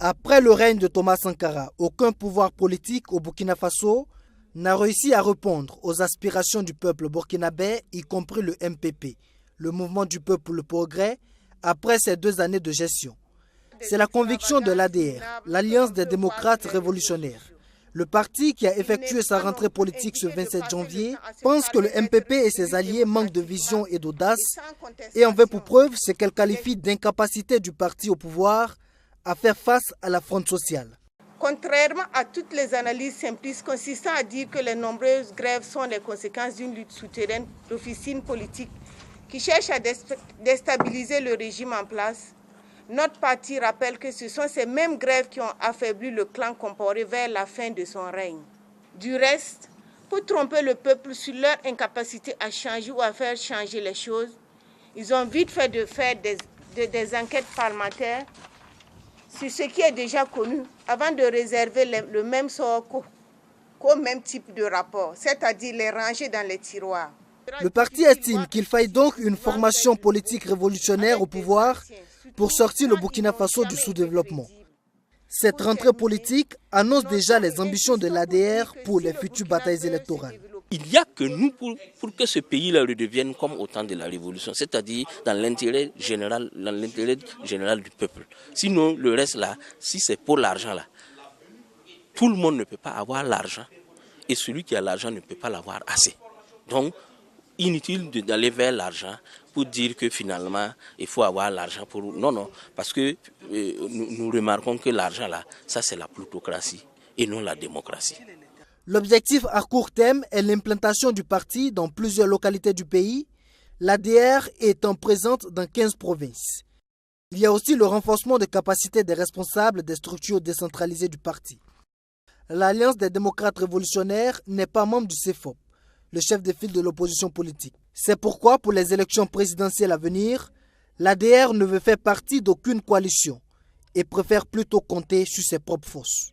Après le règne de Thomas Sankara, aucun pouvoir politique au Burkina Faso n'a réussi à répondre aux aspirations du peuple burkinabé, y compris le MPP, le Mouvement du peuple pour le progrès, après ces 2 années de gestion. C'est la conviction de l'ADR, l'Alliance des démocrates révolutionnaires. Le parti qui a effectué sa rentrée politique ce 27 janvier pense que le MPP et ses alliés manquent de vision et d'audace et en veut pour preuve ce qu'elle qualifie d'incapacité du parti au pouvoir à faire face à la fronde sociale. Contrairement à toutes les analyses simplistes consistant à dire que les nombreuses grèves sont les conséquences d'une lutte souterraine d'officines politiques qui cherchent à déstabiliser le régime en place, notre parti rappelle que ce sont ces mêmes grèves qui ont affaibli le clan Compaoré vers la fin de son règne. Du reste, pour tromper le peuple sur leur incapacité à changer ou à faire changer les choses, ils ont vite fait de faire des enquêtes parlementaires sur ce qui est déjà connu avant de réserver le même sort qu'au même type de rapport, c'est-à-dire les ranger dans les tiroirs. Le parti estime qu'il faille donc une formation politique révolutionnaire au pouvoir pour sortir le Burkina Faso du sous-développement. Cette rentrée politique annonce déjà les ambitions de l'ADR pour les futures batailles électorales. Il n'y a que nous pour que ce pays-là redevienne comme au temps de la Révolution, c'est-à-dire dans l'intérêt général du peuple. Sinon, le reste là, si c'est pour l'argent là, tout le monde ne peut pas avoir l'argent et celui qui a l'argent ne peut pas l'avoir assez. Donc, inutile d'aller vers l'argent pour dire que finalement, il faut avoir l'argent pour... Non, parce que nous remarquons que l'argent là, ça c'est la plutocratie et non la démocratie. L'objectif à court terme est l'implantation du parti dans plusieurs localités du pays, l'ADR étant présente dans 15 provinces. Il y a aussi le renforcement des capacités des responsables des structures décentralisées du parti. L'Alliance des démocrates révolutionnaires n'est pas membre du CEFOP, le chef de file de l'opposition politique. C'est pourquoi, pour les élections présidentielles à venir, l'ADR ne veut faire partie d'aucune coalition et préfère plutôt compter sur ses propres forces.